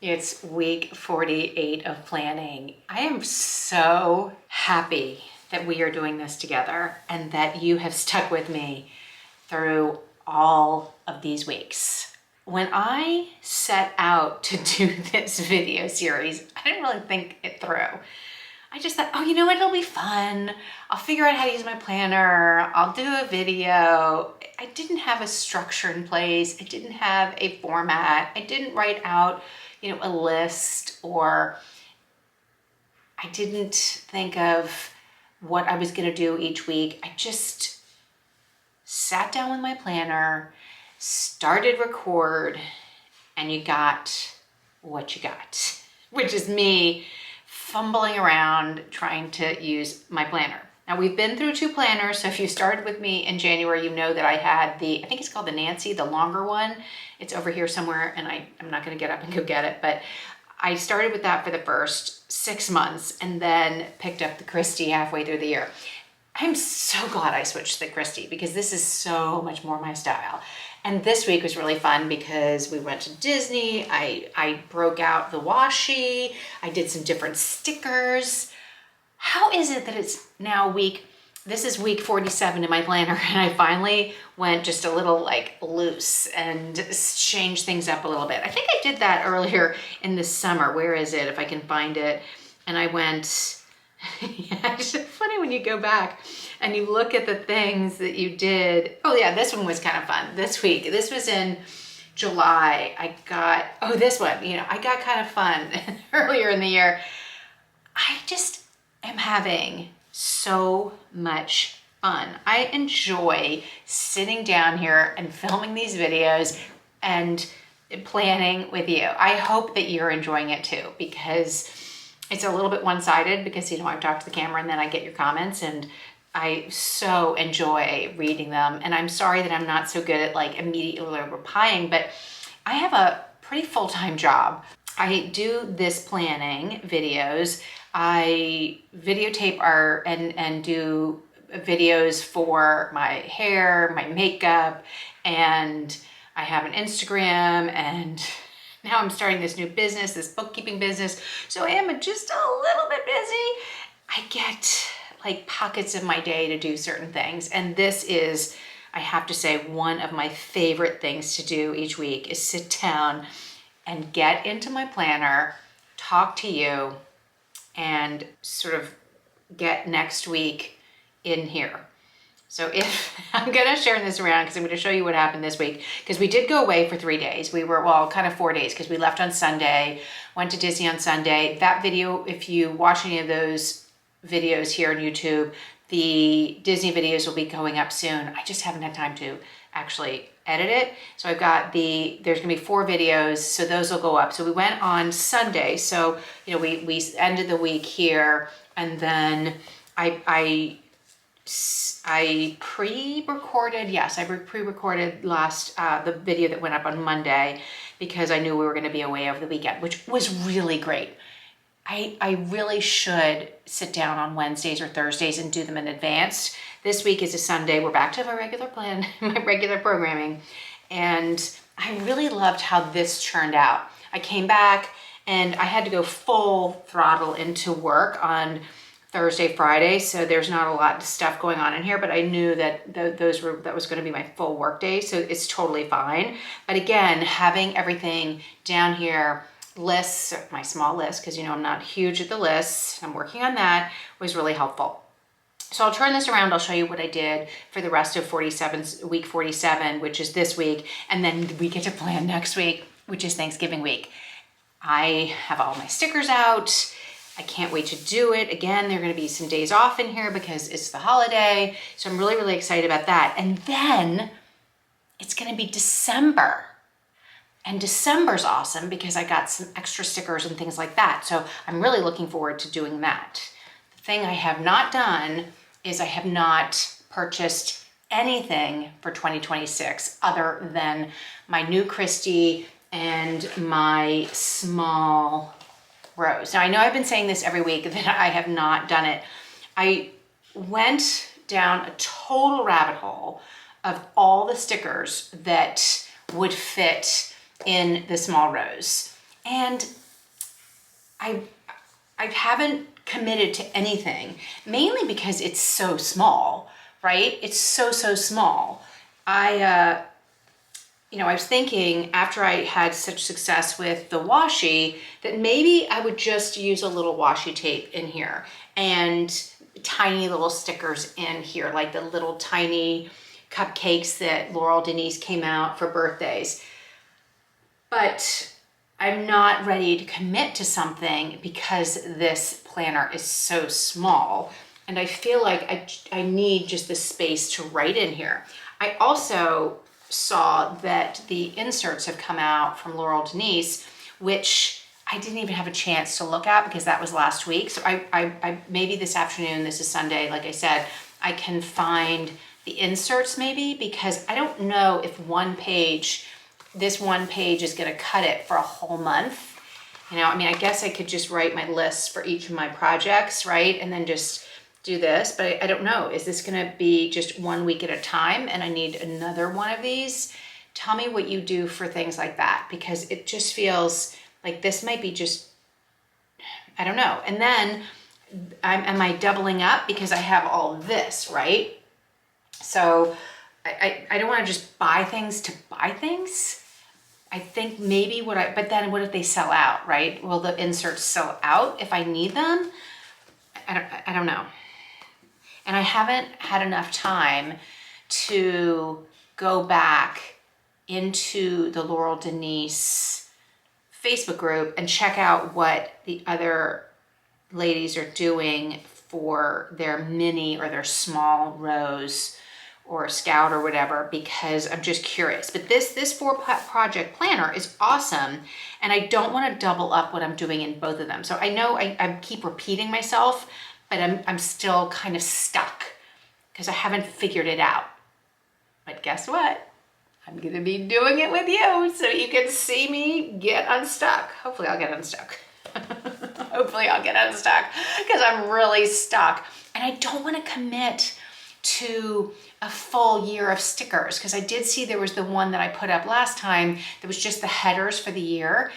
It's week 48 of planning. I am so happy that we are doing this together and that you have stuck with me through all of these weeks. When I set out to do this video series, I didn't really think it through. I just thought, oh, you know what, it'll be fun. I'll figure out how to use my planner. I'll do a video. I didn't have a structure in place. I didn't have a format. I didn't write out, a list, or I didn't think of what I was gonna do each week. I just sat down with my planner, started record, and you got what you got, which is me fumbling around trying to use my planner. Now, we've been through 2 planners, so if you started with me in January, you know that I had I think it's called the Nancy, the longer one. It's over here somewhere, and I'm not gonna get up and go get it, but I started with that for the first 6 months and then picked up the Kristy halfway through the year. I'm so glad I switched to the Kristy because this is so much more my style. And this week was really fun because we went to Disney. I broke out the washi. I did some different stickers. How is it that it's now this is week 47 in my planner, and I finally went just a little loose and changed things up a little bit. I think I did that earlier in the summer. Where is it, if I can find it? And I went, yeah, it's funny when you go back and you look at the things that you did. Oh yeah, this one was kind of fun this week. This was in July. I got kind of fun earlier in the year. I just am having so much fun. I enjoy sitting down here and filming these videos and planning with you. I hope that you're enjoying it too, because it's a little bit one-sided because, I talk to the camera and then I get your comments, and I so enjoy reading them. And I'm sorry that I'm not so good at immediately replying, but I have a pretty full-time job. I do this planning videos. I videotape and do videos for my hair, my makeup, and I have an Instagram, and now I'm starting this new business, this bookkeeping business. So I am just a little bit busy. I get pockets of my day to do certain things. And this is, I have to say, one of my favorite things to do each week is sit down and get into my planner, talk to you, and sort of get next week in here. So if I'm gonna share this around because I'm gonna show you what happened this week, because we did go away for 3 days. We were, kind of 4 days, because we left on Sunday, went to Disney on Sunday. That video, if you watch any of those videos here on YouTube, the Disney videos will be going up soon. I just haven't had time to actually edit it. So I've got there's gonna be 4 videos, so those will go up. So we went on Sunday, so we ended the week here, and then I pre-recorded, I pre-recorded last the video that went up on Monday, because I knew we were gonna be away over the weekend, which was really great. I really should sit down on Wednesdays or Thursdays and do them in advance. This week is a Sunday. We're back to my regular plan, my regular programming. And I really loved how this turned out. I came back and I had to go full throttle into work on Thursday, Friday. So there's not a lot of stuff going on in here, but I knew that that was going to be my full work day. So it's totally fine. But again, having everything down here, lists, my small list, because I'm not huge at the lists, I'm working on that, was really helpful. So I'll turn this around, I'll show you what I did for the rest of week 47, which is this week, and then we get to plan next week, which is Thanksgiving week. I have all my stickers out. I can't wait to do it. Again, there are gonna be some days off in here because it's the holiday, so I'm really, really excited about that. And then it's gonna be December. And December's awesome because I got some extra stickers and things like that. So I'm really looking forward to doing that. The thing I have not done is I have not purchased anything for 2026 other than my new Kristy and my small rose. Now I know I've been saying this every week that I have not done it. I went down a total rabbit hole of all the stickers that would fit in the small rose. And I haven't committed to anything, mainly because it's so small, right? It's so small. I was thinking after I had such success with the washi that maybe I would just use a little washi tape in here and tiny little stickers in here, like the little tiny cupcakes that Laurel Denise came out for birthdays. But I'm not ready to commit to something because this planner is so small. And I feel like I need just the space to write in here. I also saw that the inserts have come out from Laurel Denise, which I didn't even have a chance to look at because that was last week. So I maybe this afternoon, this is Sunday, like I said, I can find the inserts maybe, because I don't know if this one page is gonna cut it for a whole month. I guess I could just write my lists for each of my projects, right? And then just do this, but I don't know. Is this gonna be just 1 week at a time and I need another one of these? Tell me what you do for things like that, because it just feels like this might be just, I don't know. And then am I doubling up because I have all of this, right? So I don't want to just buy things to buy things. I think maybe but then what if they sell out, right? Will the inserts sell out if I need them? I don't know. And I haven't had enough time to go back into the Laurel Denise Facebook group and check out what the other ladies are doing for their mini or their small rose or Scout or whatever, because I'm just curious. But this 4-project planner is awesome, and I don't want to double up what I'm doing in both of them. So I know I keep repeating myself, but I'm still kind of stuck because I haven't figured it out. But guess what? I'm gonna be doing it with you so you can see me get unstuck. Hopefully I'll get unstuck. Hopefully I'll get unstuck because I'm really stuck. And I don't want to commit to a full year of stickers, because I did see there was the one that I put up last time that was just the headers for the year.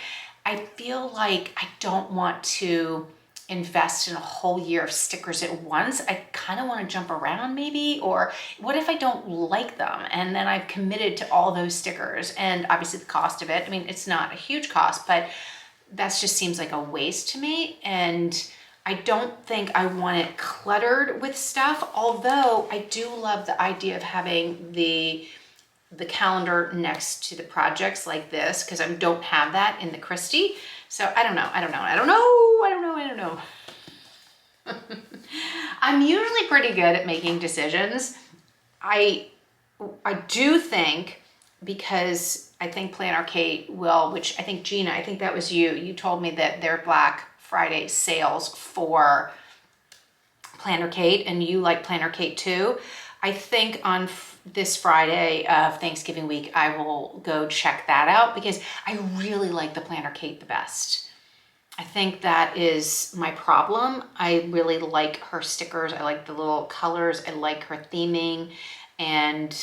I feel like I don't want to invest in a whole year of stickers at once. I kind of want to jump around maybe, or what if I don't like them and then I've committed to all those stickers, and obviously the cost of it, it's not a huge cost, but that just seems like a waste to me. And I don't think I want it cluttered with stuff, although I do love the idea of having the calendar next to the projects like this, because I don't have that in the Kristy. So I don't know. I'm usually pretty good at making decisions. I do think, because I think Planner Kate will, which I think Gina, I think that was you told me that their Black Friday sales for Planner Kate, and you like Planner Kate too. I think on this Friday of Thanksgiving week, I will go check that out, because I really like the Planner Kate the best. I think that is my problem. I really like her stickers. I like the little colors. I like her theming. And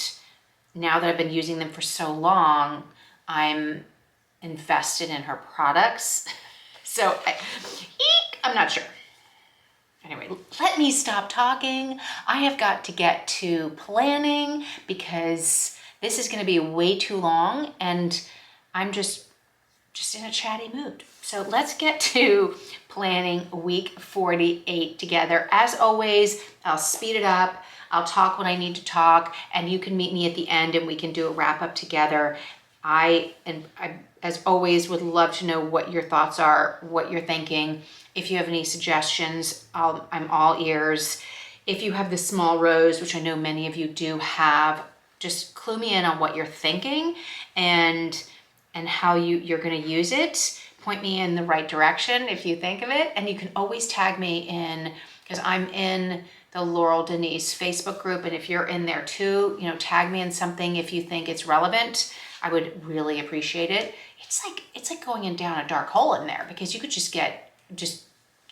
now that I've been using them for so long, I'm invested in her products. So I'm not sure. Anyway, let me stop talking. I have got to get to planning, because this is going to be way too long and I'm just in a chatty mood. So let's get to planning week 48 together. As always, I'll speed it up. I'll talk when I need to talk, and you can meet me at the end and we can do a wrap up together. I, as always, would love to know what your thoughts are, what you're thinking. If you have any suggestions, I'm all ears. If you have the small rose, which I know many of you do have, just clue me in on what you're thinking and how you're going to use it. Point me in the right direction if you think of it. And you can always tag me in, because I'm in the Laurel Denise Facebook group. And if you're in there too, tag me in something if you think it's relevant. I would really appreciate it. It's like going down a dark hole in there, because you could just get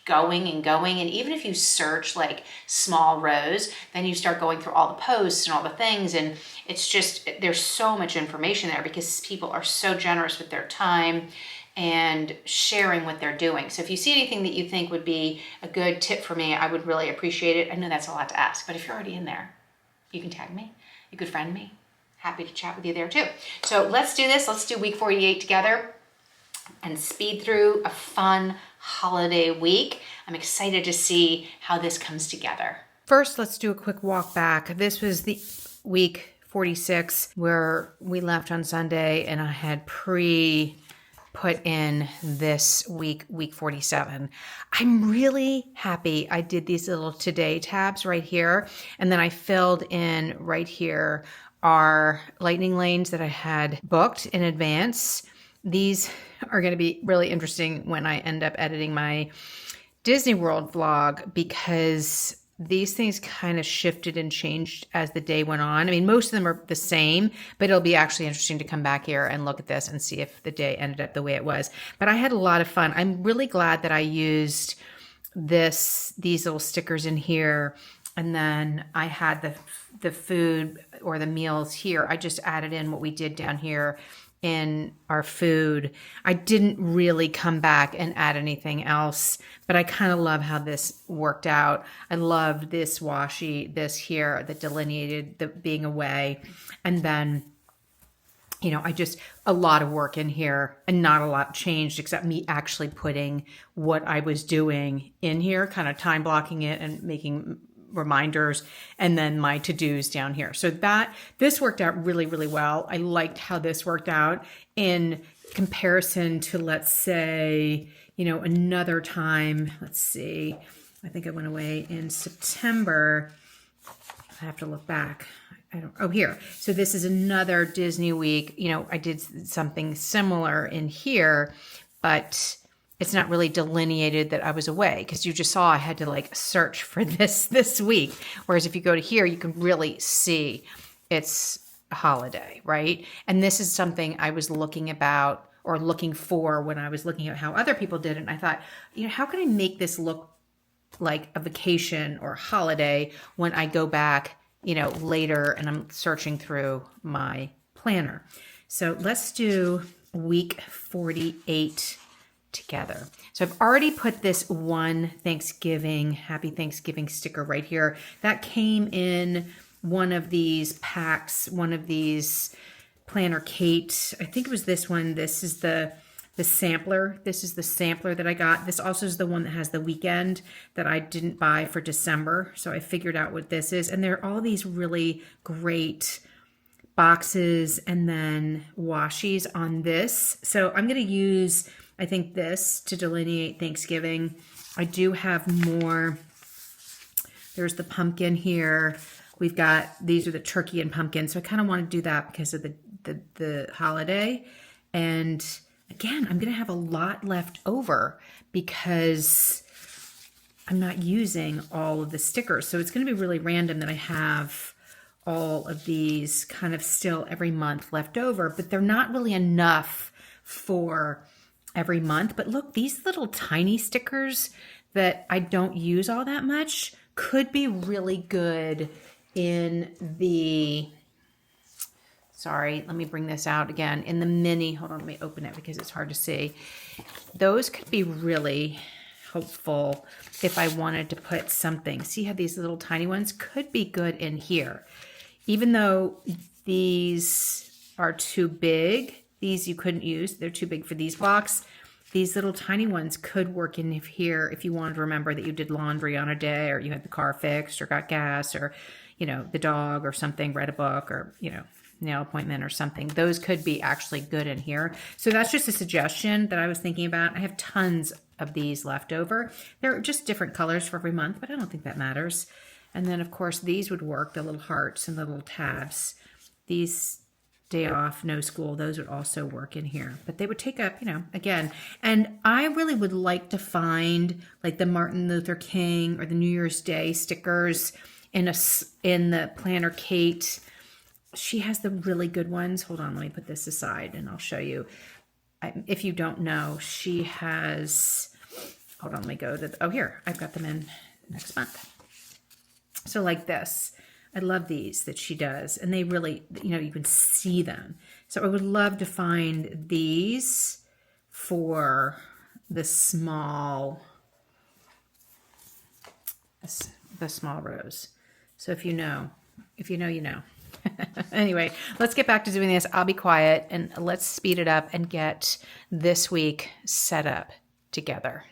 going. And even if you search like small rose, then you start going through all the posts and all the things. And it's just, there's so much information there, because people are so generous with their time and sharing what they're doing. So if you see anything that you think would be a good tip for me, I would really appreciate it. I know that's a lot to ask, but if you're already in there, you can tag me, you could friend me. Happy to chat with you there too. So let's do this. Let's do week 48 together and speed through a fun holiday week. I'm excited to see how this comes together. First, let's do a quick walk back. This was the week 46 where we left on Sunday, and I had put in this week 47. I'm really happy I did these little today tabs right here, and then I filled in right here our lightning lanes that I had booked in advance. These are going to be really interesting when I end up editing my Disney World vlog, because these things kind of shifted and changed as the day went on. I mean, most of them are the same, but it'll be actually interesting to come back here and look at this and see if the day ended up the way it was. But I had a lot of fun. I'm really glad that I used these little stickers in here, and then I had the food or the meals here. I just added in what we did down here in our food. I didn't really come back and add anything else, but I kind of love how this worked out. I loved this washi, this here that delineated the being away. And then, you know, a lot of work in here and not a lot changed except me actually putting what I was doing in here, kind of time blocking it and making reminders, and then my to-dos down here. So this worked out really, really well. I liked how this worked out in comparison to, let's say, you know, another time. Let's see. I think I went away in September. I have to look back. Here. So this is another Disney week. You know, I did something similar in here, but it's not really delineated that I was away, because you just saw I had to like search for this week. Whereas if you go to here, you can really see it's a holiday, right? And this is something I was looking for when I was looking at how other people did it. And I thought, you know, how can I make this look like a vacation or holiday when I go back, you know, later and I'm searching through my planner. So let's do week 48 together. So I've already put this one Happy Thanksgiving sticker right here. That came in one of these packs, one of these Planner Kate. I think it was this one. This is the sampler. This is the sampler that I got. This also is the one that has the weekend that I didn't buy for December. So I figured out what this is. And there are all these really great boxes and then washies on this. So I'm going to use, I think, this to delineate Thanksgiving. I do have more. There's the pumpkin here. We've got, these are the turkey and pumpkin. So I kind of want to do that because of the holiday. And again, I'm going to have a lot left over because I'm not using all of the stickers. So it's going to be really random that I have all of these kind of still every month left over, but they're not really enough for every month. But look, these little tiny stickers that I don't use all that much could be really good in the, sorry, let me bring this out again, in the mini, hold on, let me open it because it's hard to see. Those could be really helpful if I wanted to put something. See how these little tiny ones could be good in here. Even though these are too big, these you couldn't use, they're too big for these blocks. These little tiny ones could work in here if you wanted to remember that you did laundry on a day, or you had the car fixed, or got gas, or, you know, the dog or something, read a book, or, you know, nail appointment or something. Those could be actually good in here. So that's just a suggestion that I was thinking about. I have tons of these left over. They're just different colors for every month, but I don't think that matters. And then, of course, these would work, the little hearts and the little tabs. These day off, no school, those would also work in here. But they would take up, you know, again. And I really would like to find like the Martin Luther King or the New Year's Day stickers in the Planner Kate. She has the really good ones. Hold on, let me put this aside and I'll show you. If you don't know, she has, hold on, let me go to, oh, here, I've got them in next month. So like this, I love these that she does, and they really, you know, you can see them. So I would love to find these for the small rows. So if you know, you know. Anyway, let's get back to doing this. I'll be quiet and let's speed it up and get this week set up together.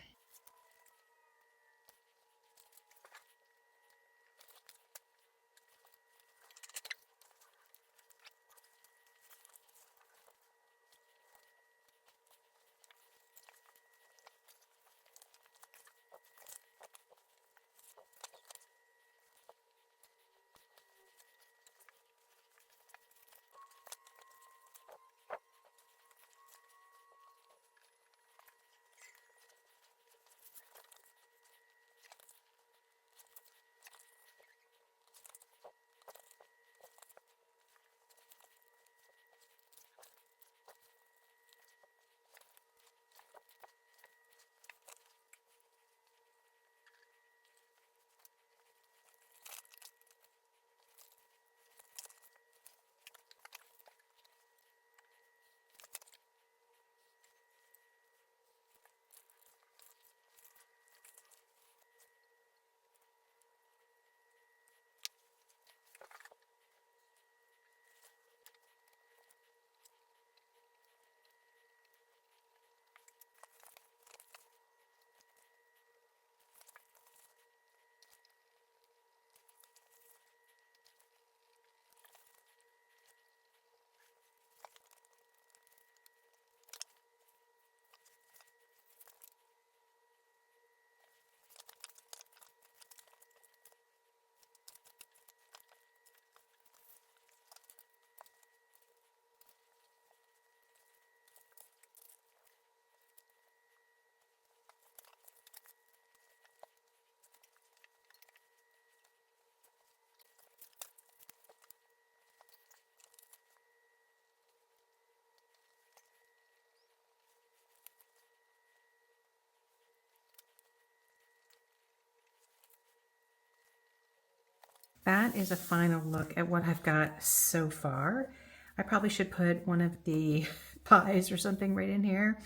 That is a final look at what I've got so far. I probably should put one of the pies or something right in here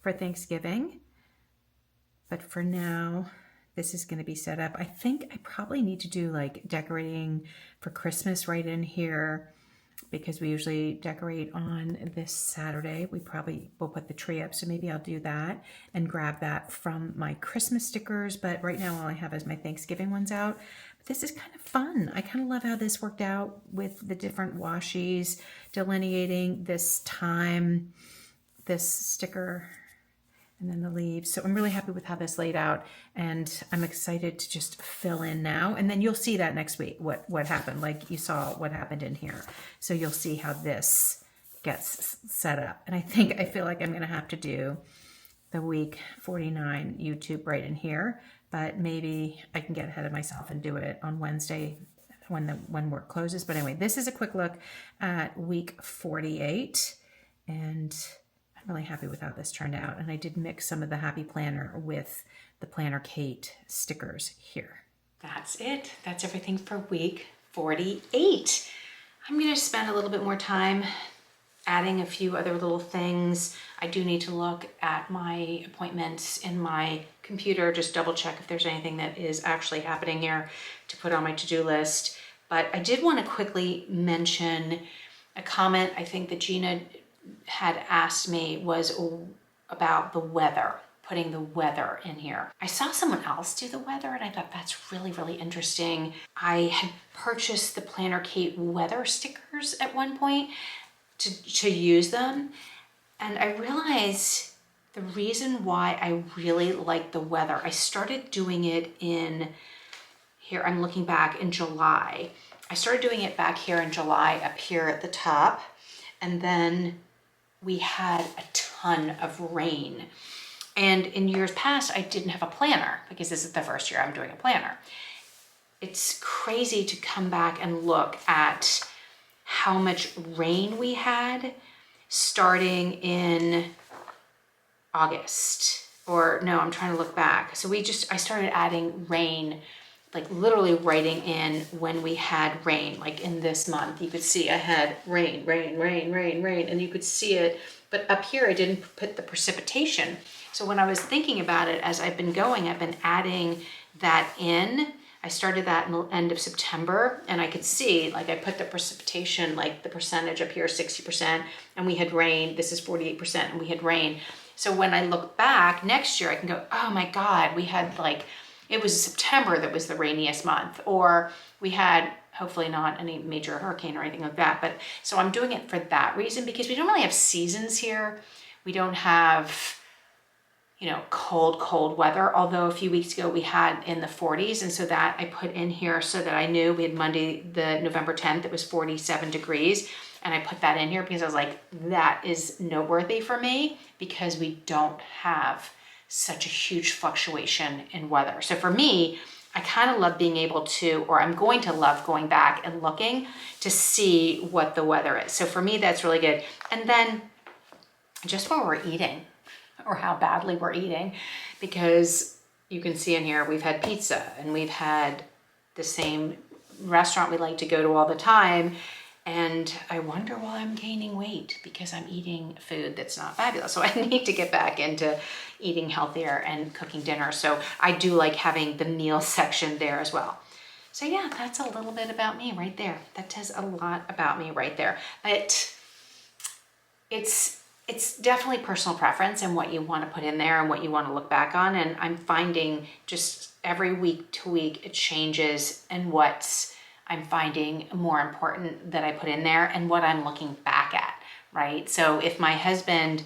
for Thanksgiving. But for now, this is going to be set up. I think I probably need to do like decorating for Christmas right in here, because we usually decorate on this Saturday. We probably will put the tree up, so maybe I'll do that and grab that from my Christmas stickers. But right now all I have is my Thanksgiving ones out. But this is kind of fun. I kind of love how this worked out with the different washies, delineating this time, this sticker, and then the leaves. So I'm really happy with how this laid out, and I'm excited to just fill in now. And then you'll see that next week, what happened, like you saw what happened in here. So you'll see how this gets set up. And I feel like I'm gonna have to do the week 49 YouTube right in here, but maybe I can get ahead of myself and do it on Wednesday when work closes. But anyway, this is a quick look at week 48, and I'm really happy with how this turned out. And I did mix some of the Happy Planner with the Planner Kate stickers here. That's it. That's everything for week 48. I'm going to spend a little bit more time adding a few other little things. I do need to look at my appointments in my computer, just double check if there's anything that is actually happening here to put on my to-do list. But I did want to quickly mention a comment I think that Gina had asked me was about the weather, putting the weather in here. I saw someone else do the weather and I thought that's really, really interesting. I had purchased the Planner Kate weather stickers at one point to use them, and I realized the reason why I really like the weather. I started doing it in here, I'm looking back in July. I started doing it back here in July up here at the top, and then we had a ton of rain. And in years past, I didn't have a planner because this is the first year I'm doing a planner. It's crazy to come back and look at how much rain we had starting in August. Or no, I'm trying to look back. So I started adding rain, like literally writing in when we had rain, like in this month. You could see I had rain, and you could see it but up here I didn't put the precipitation. So when I was thinking about it, as I've been going, I've been adding that in. I started that in the end of September, and I could see, like I put the precipitation, like the percentage up here, 60%, and we had rain. This is 48%, and we had rain. So when I look back next year, I can go, oh my God, we had like, it was September that was the rainiest month, or we had hopefully not any major hurricane or anything like that. But so I'm doing it for that reason, because we don't really have seasons here. We don't have, you know, cold weather. Although a few weeks ago we had in the 40s. And so that I put in here so that I knew we had Monday, the November 10th, it was 47 degrees. And I put that in here because I was like, that is noteworthy for me, because we don't have such a huge fluctuation in weather. So for me, I kind of love being able to, or I'm going to love going back and looking to see what the weather is. So for me, that's really good. And then just when we're eating, or how badly we're eating, because you can see in here, we've had pizza and we've had the same restaurant we like to go to all the time. And I wonder why I'm gaining weight, because I'm eating food that's not fabulous. So I need to get back into eating healthier and cooking dinner. So I do like having the meal section there as well. So yeah, that's a little bit about me right there. That says a lot about me right there. But it's definitely personal preference and what you want to put in there and what you want to look back on. And I'm finding just every week to week it changes, and what's I'm finding more important that I put in there and what I'm looking back at, right? So if my husband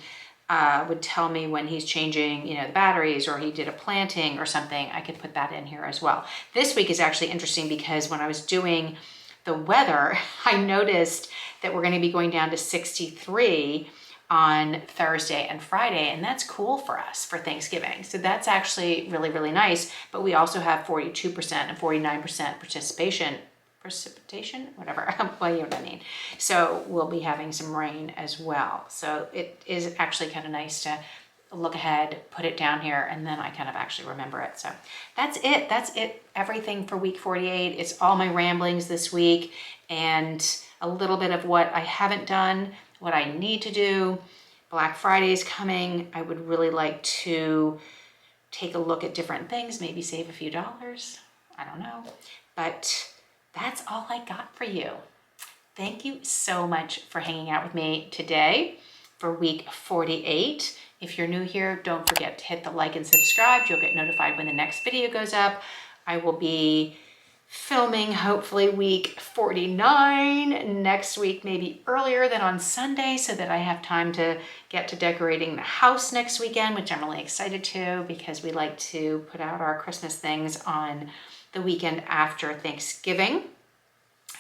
would tell me when he's changing, you know, the batteries, or he did a planting or something, I could put that in here as well. This week is actually interesting because when I was doing the weather, I noticed that we're going to be going down to 63 on Thursday and Friday, and that's cool for us for Thanksgiving. So that's actually really, really nice. But we also have 42% and 49% precipitation, whatever, well, you know what I mean. So we'll be having some rain as well. So it is actually kind of nice to look ahead, put it down here, and then I kind of actually remember it. So that's it. That's it. Everything for week 48. It's all my ramblings this week and a little bit of what I haven't done, what I need to do. Black Friday is coming. I would really like to take a look at different things, maybe save a few dollars. I don't know. But that's all I got for you. Thank you so much for hanging out with me today for week 48. If you're new here, don't forget to hit the like and subscribe. You'll get notified when the next video goes up. I will be filming hopefully week 49 next week, maybe earlier than on Sunday, so that I have time to get to decorating the house next weekend, which I'm really excited to, because we like to put out our Christmas things on the weekend after Thanksgiving.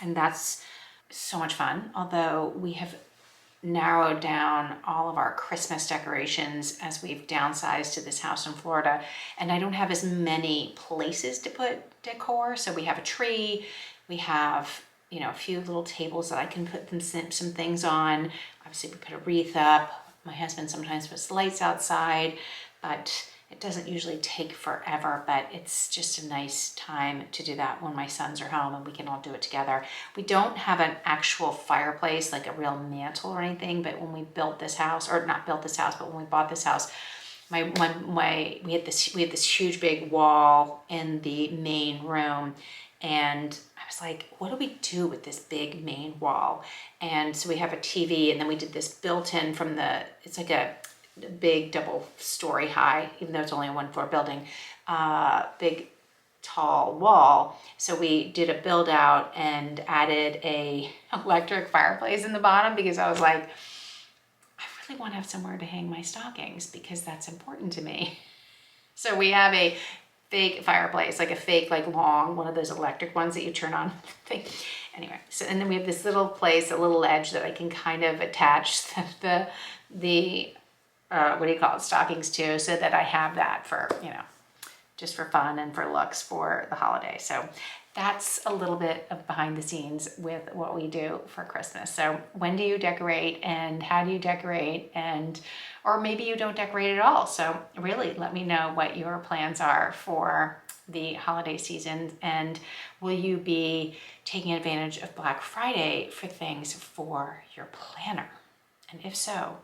And that's so much fun. Although we have narrowed down all of our Christmas decorations as we've downsized to this house in Florida. And I don't have as many places to put decor. So we have a tree, we have, you know, a few little tables that I can put some things on. Obviously we put a wreath up. My husband sometimes puts lights outside, but it doesn't usually take forever, but it's just a nice time to do that when my sons are home and we can all do it together. We don't have an actual fireplace, like a real mantle or anything, but when we built this house, or not built this house, but when we bought this house, we had this huge big wall in the main room, and I was like, what do we do with this big main wall? And so we have a TV, and then we did this built-in from it's like a big double story high, even though it's only a 1-floor building, big tall wall. So we did a build out and added a electric fireplace in the bottom, because I was like, I really want to have somewhere to hang my stockings, because that's important to me. So we have a fake fireplace, like a fake, like long, one of those electric ones that you turn on. Anyway, so, and then we have this little place, a little ledge that I can kind of attach the what do you call it, stockings to, so that I have that for, you know, just for fun and for looks for the holiday. So that's a little bit of behind the scenes with what we do for Christmas. So when do you decorate, and how do you decorate, and or maybe you don't decorate at all. So really let me know what your plans are for the holiday season, and will you be taking advantage of Black Friday for things for your planner? And if so,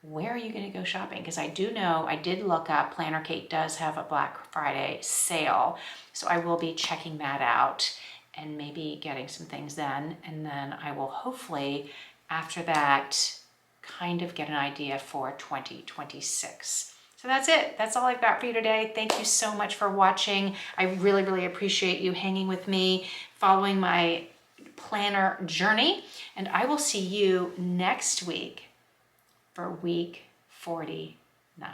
where are you going to go shopping? Because I do know, I did look up, Planner Kate does have a Black Friday sale. So I will be checking that out and maybe getting some things then. And then I will hopefully, after that, kind of get an idea for 2026. So that's it. That's all I've got for you today. Thank you so much for watching. I really, really appreciate you hanging with me, following my planner journey. And I will see you next week for week 49.